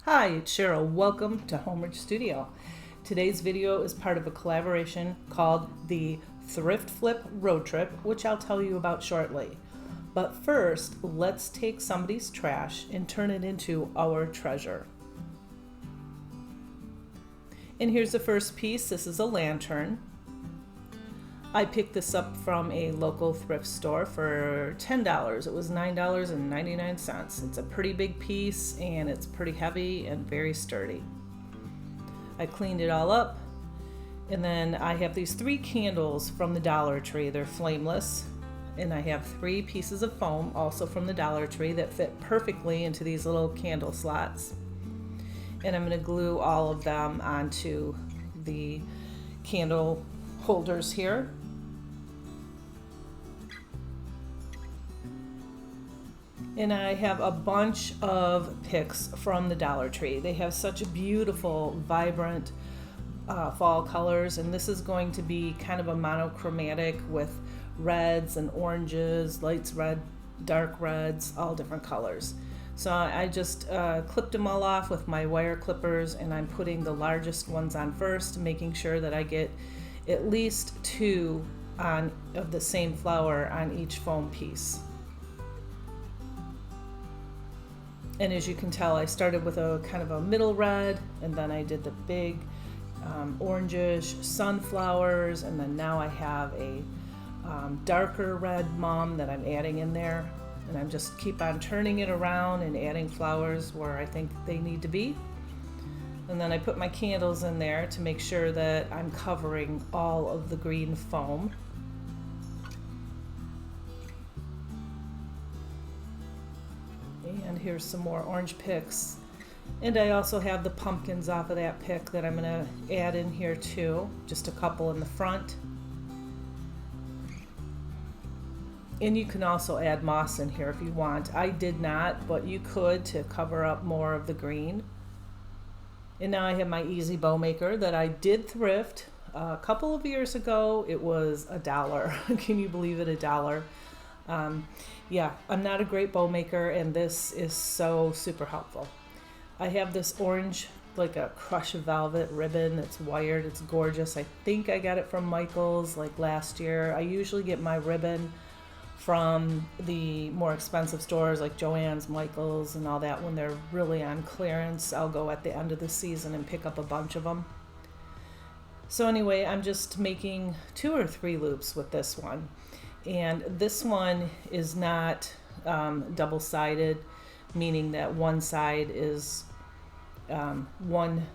Hi, it's Cheryl. Welcome to Homeridge Studio. Today's video is part of a collaboration called the Thrift Flip Road Trip, which I'll tell you about shortly. But first, let's take somebody's trash and turn it into our treasure. And here's the first piece. This is a lantern. I picked this up from a local thrift store for $10. It was $9.99. It's a pretty big piece and it's pretty heavy and very sturdy. I cleaned it all up, and then I have these 3 candles from the Dollar Tree. They're flameless, and I have 3 pieces of foam also from the Dollar Tree that fit perfectly into these little candle slots. And I'm going to glue all of them onto the candle holders here. And I have a bunch of picks from the Dollar Tree. They have such beautiful, vibrant fall colors, and this is going to be kind of a monochromatic with reds and oranges, lights red, dark reds, all different colors. So I just clipped them all off with my wire clippers, and I'm putting the largest ones on first, making sure that I get at least 2 of the same flower on each foam piece. And as you can tell, I started with a kind of a middle red, and then I did the big orangish sunflowers, and then now I have a darker red mum that I'm adding in there. And I'm just keep on turning it around and adding flowers where I think they need to be. And then I put my candles in there to make sure that I'm covering all of the green foam. And here's some more orange picks. And I also have the pumpkins off of that pick that I'm going to add in here too. Just a couple in the front. And you can also add moss in here if you want. I did not, but you could to cover up more of the green. And now I have my easy bow maker that I did thrift a couple of years ago. It was $1. Can you believe it? $1. Yeah, I'm not a great bow maker, and this is so super helpful. I have this orange, like a crushed velvet ribbon. It's wired. It's gorgeous. I think I got it from Michael's like last year. I usually get my ribbon from the more expensive stores like Joann's, Michael's, and all that. When they're really on clearance, I'll go at the end of the season and pick up a bunch of them. So anyway, I'm just making 2 or 3 loops with this one. And this one is not double-sided, meaning that one side is one,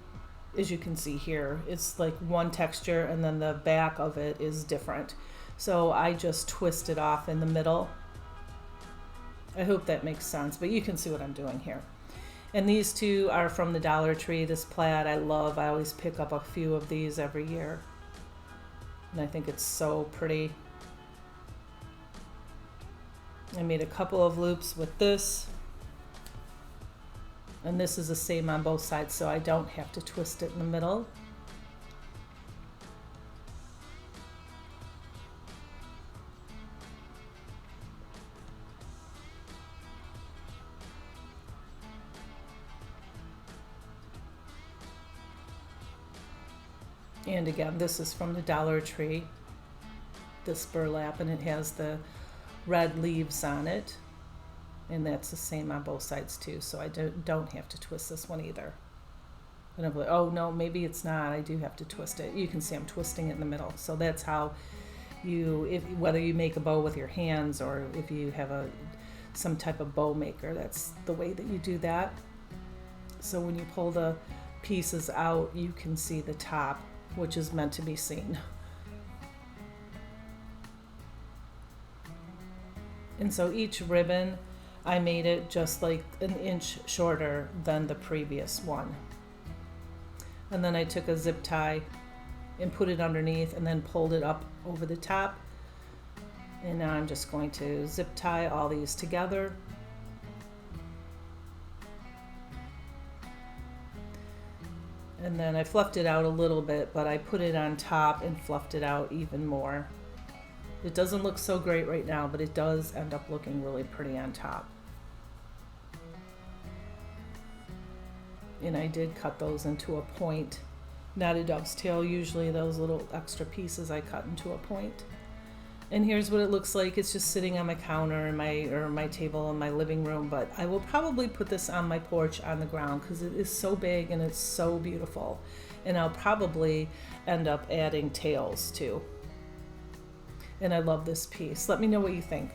as you can see here, it's like one texture, and then the back of it is different. So I just twist it off in the middle. I hope that makes sense, but you can see what I'm doing here. And these 2 are from the Dollar Tree. This plaid I love. I always pick up a few of these every year. And I think it's so pretty. I made a couple of loops with this. And this is the same on both sides, so I don't have to twist it in the middle. And again, this is from the Dollar Tree, this burlap, and it has the red leaves on it. And that's the same on both sides too, so I don't have to twist this one either. And I'm like, oh no, maybe it's not. I do have to twist it. You can see I'm twisting it in the middle. So that's how you, whether you make a bow with your hands or if you have some type of bow maker, that's the way that you do that. So when you pull the pieces out, you can see the top, which is meant to be seen. And so each ribbon, I made it just like an inch shorter than the previous one. And then I took a zip tie and put it underneath and then pulled it up over the top. And now I'm just going to zip tie all these together. And then I fluffed it out a little bit, but I put it on top and fluffed it out even more. It doesn't look so great right now, but it does end up looking really pretty on top. and I did cut those into a point, not a dove's tail. Usually those little extra pieces I cut into a point. And here's what it looks like. It's just sitting on my counter in my table in my living room, but I will probably put this on my porch on the ground because it is so big and it's so beautiful. And I'll probably end up adding tails too. And I love this piece. Let me know what you think.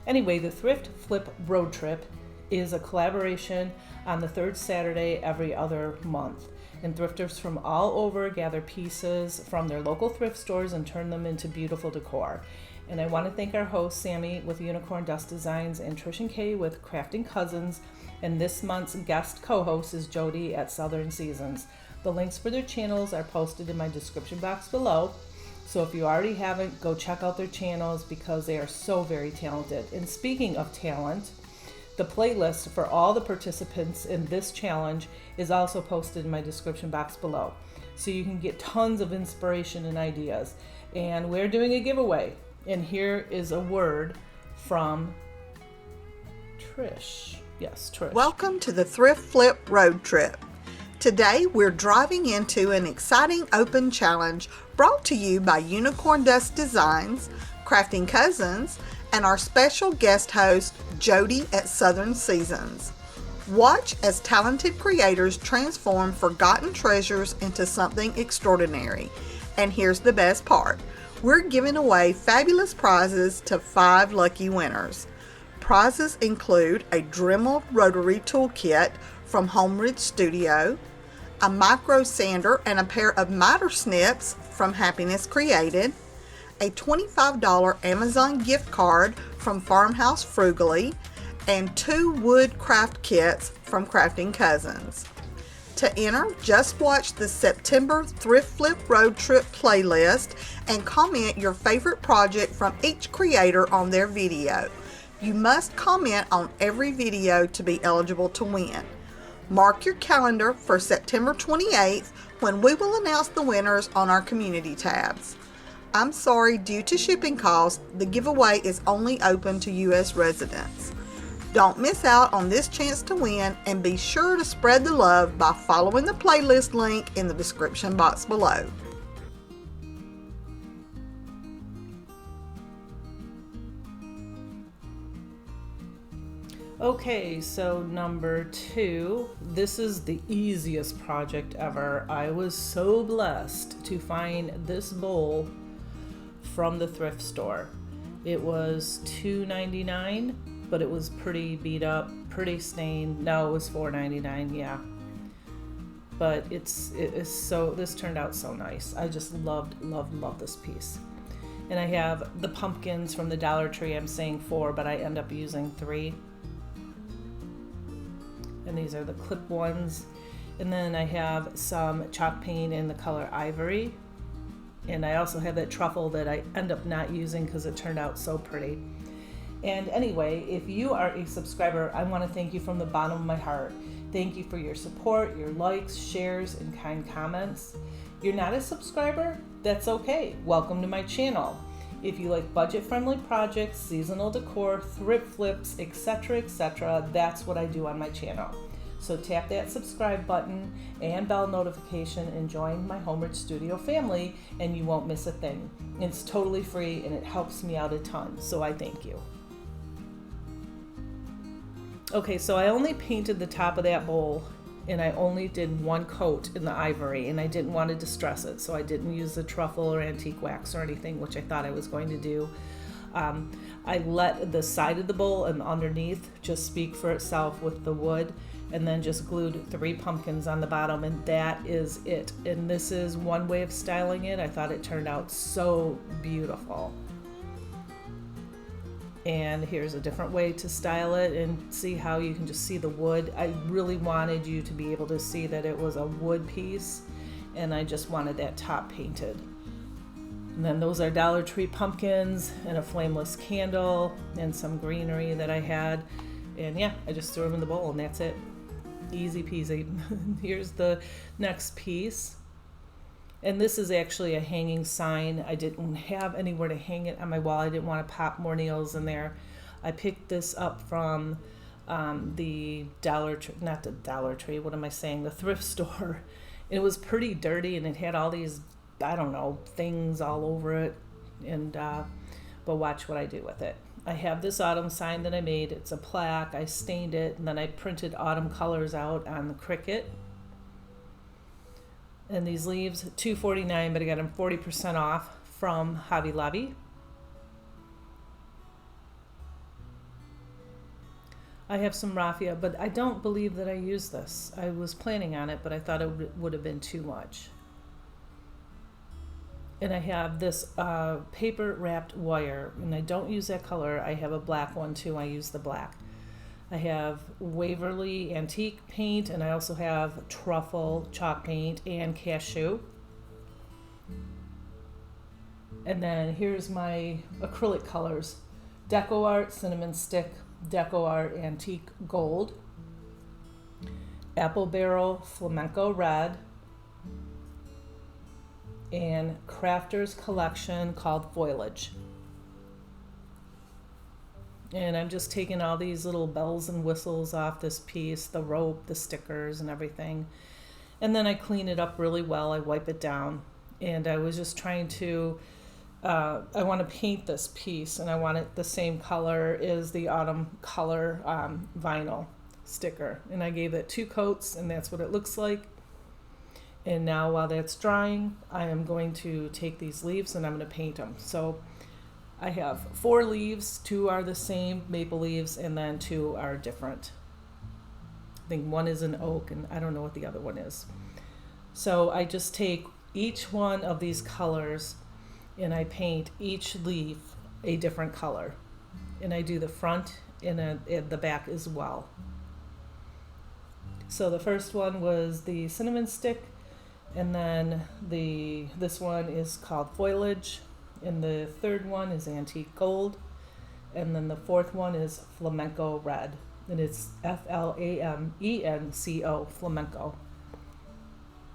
Anyway, the Thrift Flip Road Trip is a collaboration on the third Saturday every other month. And thrifters from all over gather pieces from their local thrift stores and turn them into beautiful decor. And I want to thank our hosts, Sammy with Unicorn Dust Designs and Trish and Kay with Crafting Cousins. And this month's guest co-host is Jody at Southern Seasons. The links for their channels are posted in my description box below. So if you already haven't, go check out their channels because they are so very talented. And speaking of talent, the playlist for all the participants in this challenge is also posted in my description box below. So you can get tons of inspiration and ideas. And we're doing a giveaway. And here is a word from Trish. Yes, Trish. Welcome to the Thrift Flip Road Trip. Today we're driving into an exciting open challenge brought to you by Unicorn Dust Designs, Crafting Cousins, and our special guest host, Jody at Southern Seasons. Watch as talented creators transform forgotten treasures into something extraordinary. And here's the best part. We're giving away fabulous prizes to 5 lucky winners. Prizes include a Dremel Rotary Toolkit from Home Studio, a micro sander and a pair of miter snips from Happiness Created, a $25 Amazon gift card from Farmhouse Frugally, and 2 wood craft kits from Crafting Cousins. To enter, just watch the September Thrift Flip Road Trip playlist and comment your favorite project from each creator on their video. You must comment on every video to be eligible to win. Mark your calendar for September 28th when we will announce the winners on our community tabs. I'm sorry, due to shipping costs, the giveaway is only open to U.S. residents. Don't miss out on this chance to win and be sure to spread the love by following the playlist link in the description box below. Okay, so number 2, this is the easiest project ever. I was so blessed to find this bowl from the thrift store. It was $2.99, but it was pretty beat up, pretty stained. No, it was $4.99, yeah. But this turned out so nice. I just loved this piece. And I have the pumpkins from the Dollar Tree. I'm saying 4, but I end up using 3. And these are the clip ones. And then I have some chalk paint in the color ivory. And I also have that truffle that I end up not using because it turned out so pretty. And anyway, if you are a subscriber, I want to thank you from the bottom of my heart. Thank you for your support, your likes, shares, and kind comments. You're not a subscriber? That's okay. Welcome to my channel. If you like budget-friendly projects, seasonal decor, thrift flips, etc., that's what I do on my channel. So tap that subscribe button and bell notification and join my Homeward Studio family and you won't miss a thing. It's totally free and it helps me out a ton, so I thank you. Okay, so I only painted the top of that bowl and I only did 1 coat in the ivory and I didn't want to distress it, so I didn't use the truffle or antique wax or anything, which I thought I was going to do. I let the side of the bowl and underneath just speak for itself with the wood, and then just glued 3 pumpkins on the bottom, and that is it. And this is one way of styling it. I thought it turned out so beautiful. And here's a different way to style it and see how you can just see the wood. I really wanted you to be able to see that it was a wood piece, and I just wanted that top painted. And then those are Dollar Tree pumpkins and a flameless candle and some greenery that I had. And yeah, I just threw them in the bowl and that's it. Easy peasy. Here's the next piece. And this is actually a hanging sign. I didn't have anywhere to hang it on my wall. I didn't want to pop more nails in there. I picked this up from the not the Dollar Tree, what am I saying? The thrift store. It was pretty dirty and it had all these, I don't know, things all over it. And, but watch what I do with it. I have this autumn sign that I made. It's a plaque. I stained it and then I printed autumn colors out on the Cricut. And these leaves, $2.49, but I got them 40% off from Hobby Lobby. I have some raffia, but I don't believe that I used this. I was planning on it, but I thought it would have been too much. And I have this paper wrapped wire, and I don't use that color. I have a black one too. I use the black. I have Waverly antique paint, and I also have truffle chalk paint and cashew. And then here's my acrylic colors: Deco Art Cinnamon Stick, Deco Art Antique Gold, Apple Barrel Flamenco Red, and Crafter's Collection called Foliage. And I'm just taking all these little bells and whistles off this piece, the rope, the stickers, and everything. And then I clean it up really well. I wipe it down. And I was just trying to, I want to paint this piece, and I want it the same color as the autumn color vinyl sticker. And I gave it 2 coats, and that's what it looks like. And now while that's drying, I am going to take these leaves and I'm going to paint them. So I have 4 leaves, 2 are the same maple leaves, and then 2 are different. I think one is an oak, and I don't know what the other one is. So I just take each one of these colors and I paint each leaf a different color. And I do the front and the back as well. So the first one was the cinnamon stick, and then this one is called Foliage, and the third one is Antique Gold, and then the fourth one is Flamenco Red, and it's Flamenco, Flamenco.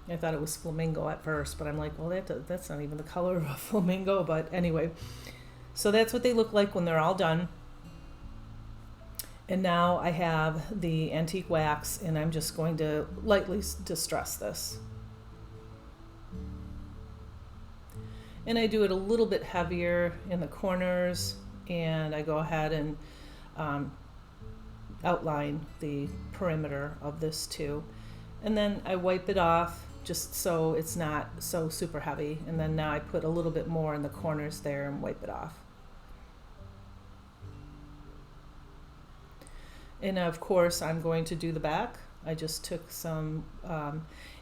I thought it was flamingo at first, but I'm like, well, that's not even the color of a flamingo, but anyway. So that's what they look like when they're all done. And now I have the antique wax, and I'm just going to lightly distress this. And I do it a little bit heavier in the corners, and I go ahead and outline the perimeter of this too. And then I wipe it off just so it's not so super heavy. And then now I put a little bit more in the corners there and wipe it off. And of course I'm going to do the back. I just took some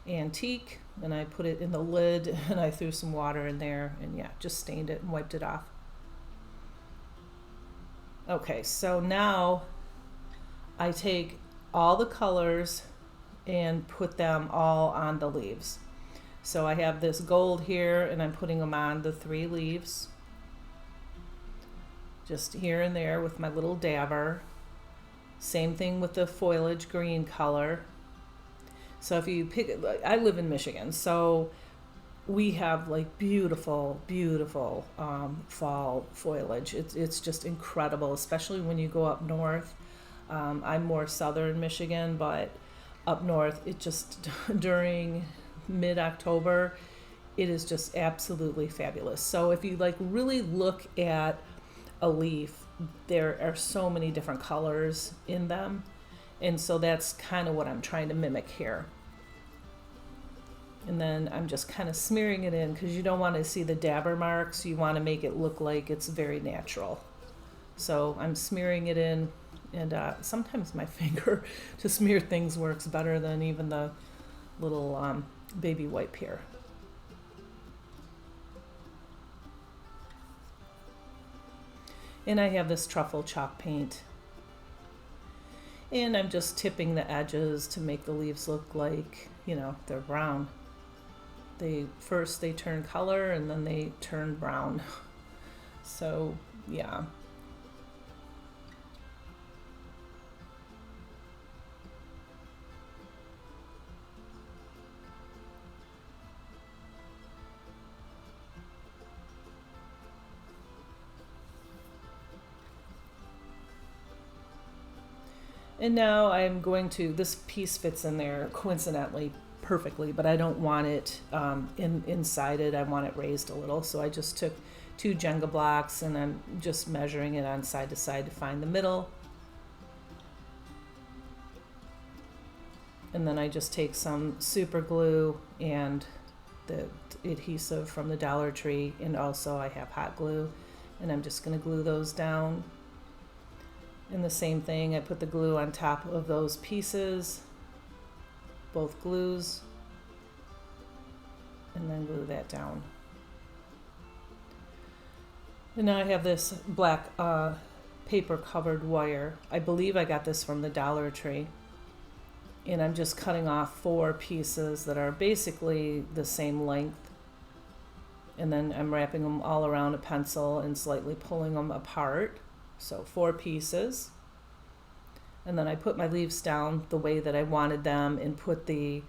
antique and I put it in the lid and I threw some water in there and yeah, just stained it and wiped it off. Okay, so now I take all the colors and put them all on the leaves. So I have this gold here and I'm putting them on the 3 leaves. Just here and there with my little dabber. Same thing with the foliage green color. So if you pick, I live in Michigan, so we have like beautiful, beautiful fall foliage. It's just incredible, especially when you go up north. I'm more southern Michigan, but up north, it just during mid-October, it is just absolutely fabulous. So if you like really look at a leaf, there are so many different colors in them. And so that's kind of what I'm trying to mimic here. And then I'm just kind of smearing it in because you don't want to see the dabber marks. You want to make it look like it's very natural. So I'm smearing it in, and sometimes my finger to smear things works better than even the little baby wipe here. And I have this truffle chalk paint. And I'm just tipping the edges to make the leaves look like, you know, they're brown. First they turn color and then they turn brown. So, yeah. And now I'm going to, this piece fits in there coincidentally perfectly, but I don't want it inside it. I want it raised a little. So I just took 2 Jenga blocks and I'm just measuring it on side to side to find the middle. And then I just take some super glue and the adhesive from the Dollar Tree, and also I have hot glue, and I'm just going to glue those down. And the same thing, I put the glue on top of those pieces, both glues, and then glue that down. And now I have this black paper covered wire. I believe I got this from the Dollar Tree. And I'm just cutting off 4 pieces that are basically the same length. And then I'm wrapping them all around a pencil and slightly pulling them apart. So 4 pieces. And then I put my leaves down the way that I wanted them and put the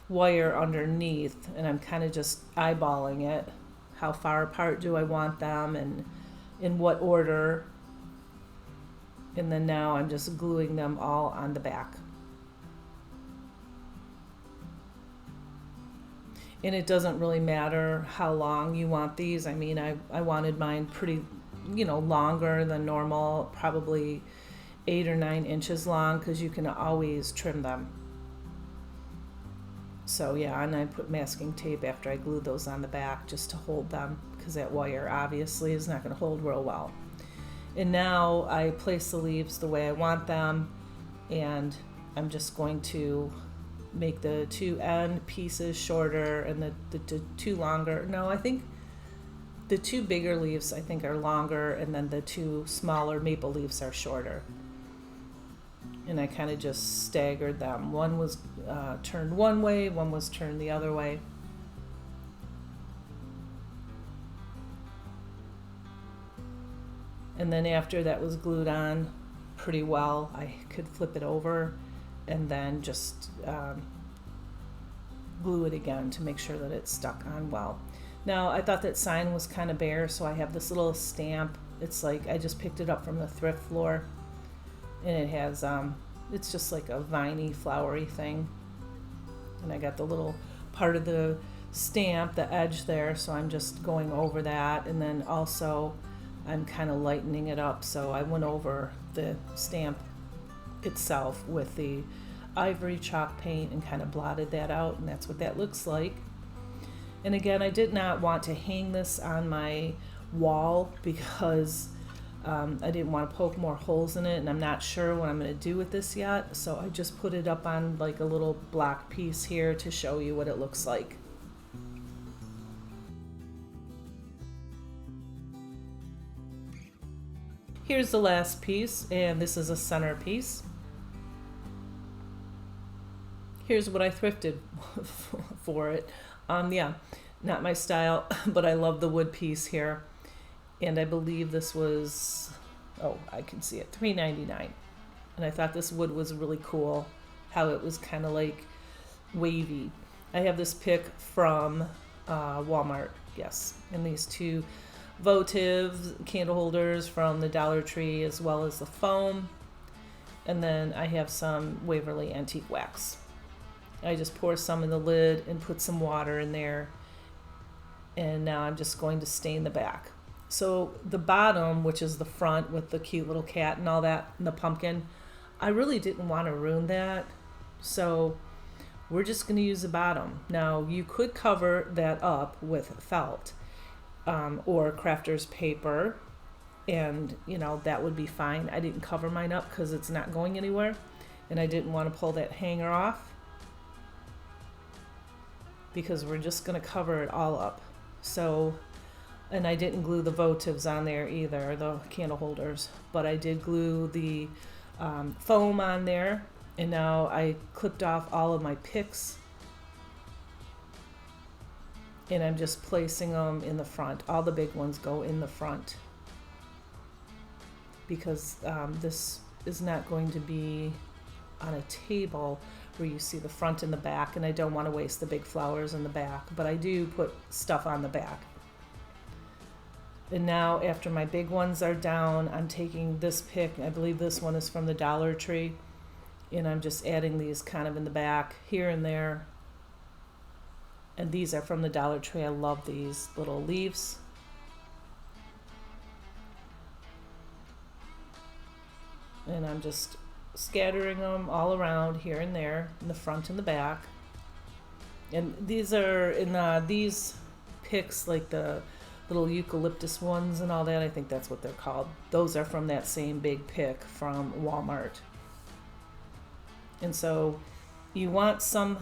wire underneath. And I'm kind of just eyeballing it. How far apart do I want them and in what order? And then now I'm just gluing them all on the back. And it doesn't really matter how long you want these. I mean, I wanted mine pretty, longer than normal, probably 8 or 9 inches long, because you can always trim them. So yeah, and I put masking tape after I glued those on the back just to hold them, because that wire obviously is not going to hold real well. And now I place the leaves the way I want them, and I'm just going to make the 2 end pieces shorter and the 2 longer. No, I think the 2 bigger leaves I think are longer, and then the 2 smaller maple leaves are shorter. And I kind of just staggered them. One was turned one way, one was turned the other way. And then after that was glued on pretty well, I could flip it over and then just glue it again to make sure that it's stuck on well. Now I thought that sign was kind of bare, so I have this little stamp. It's like I just picked it up from the thrift floor, and it has it's just like a viney flowery thing, and I got the little part of the stamp, the edge there, so I'm just going over that, and then also I'm kind of lightening it up, so I went over the stamp itself with the ivory chalk paint and kind of blotted that out, and that's what that looks like. And again, I did not want to hang this on my wall because I didn't want to poke more holes in it, and I'm not sure what I'm going to do with this yet, so I just put it up on like a little block piece here to show you what it looks like. Here's the last piece, and this is a center piece. Here's what I thrifted for it. Yeah, not my style, but I love the wood piece here. And I believe this was, oh, I can see it, $3.99. And I thought this wood was really cool, how it was kind of like wavy. I have this pick from Walmart, yes, and these 2 votive candle holders from the Dollar Tree, as well as the foam. And then I have some Waverly antique wax. I just pour some in the lid and put some water in there, and now I'm just going to stain the back. So the bottom, which is the front with the cute little cat and all that, and the pumpkin, I really didn't want to ruin that, so we're just going to use the bottom. Now you could cover that up with felt or crafter's paper, and that would be fine. I didn't cover mine up because it's not going anywhere, and I didn't want to pull that hanger off because we're just going to cover it all up. So, and I didn't glue the votives on there either, the candle holders, but I did glue the foam on there, and now I clipped off all of my picks, and I'm just placing them in the front. All the big ones go in the front because this is not going to be on a table where you see the front and the back, and I don't want to waste the big flowers in the back, but I do put stuff on the back. And now after my big ones are down, I'm taking this pick, I believe this one is from the Dollar Tree, And I'm just adding these kind of in the back here and there. And these are from the Dollar Tree. I love these little leaves. And I'm just scattering them all around here and there in the front and the back. And these are in these picks, like the little eucalyptus ones and all that. I think that's what they're called. Those are from that same big pick from Walmart. And so you want some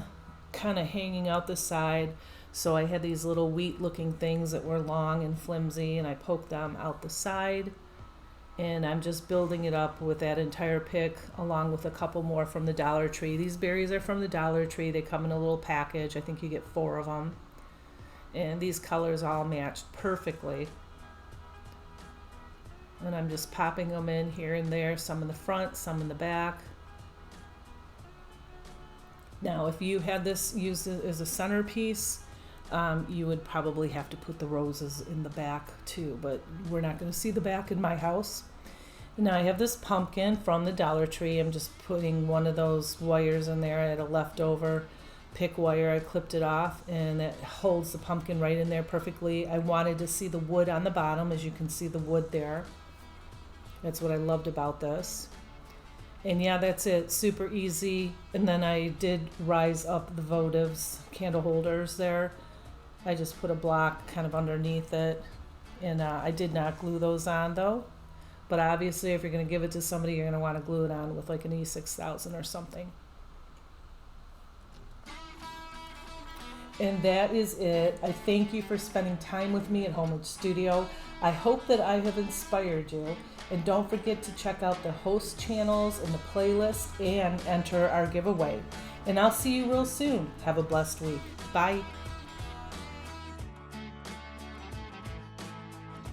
kind of hanging out the side. So I had these little wheat looking things that were long and flimsy, and I poked them out the side. And I'm just building it up with that entire pick, along with a couple more from the Dollar Tree. These berries are from the Dollar Tree. They come in a little package. I think you get 4 of them. And these colors all matched perfectly. And I'm just popping them in here and there, some in the front, some in the back. Now, if you had this used as a centerpiece, you would probably have to put the roses in the back too, but we're not going to see the back in my house. Now I have this pumpkin from the Dollar Tree. I'm just putting one of those wires in there. I had a leftover pick wire. I clipped it off, and it holds the pumpkin right in there perfectly. I wanted to see the wood on the bottom. As you can see the wood there. That's what I loved about this. And yeah, that's it. Super easy. And then I did rise up the votives candle holders there. I just put a block kind of underneath it. And I did not glue those on though. But obviously if you're going to give it to somebody, you're going to want to glue it on with like an E6000 or something. And that is it. I thank you for spending time with me at Home Studio. I hope that I have inspired you. And don't forget to check out the host channels and the playlist and enter our giveaway. And I'll see you real soon. Have a blessed week. Bye.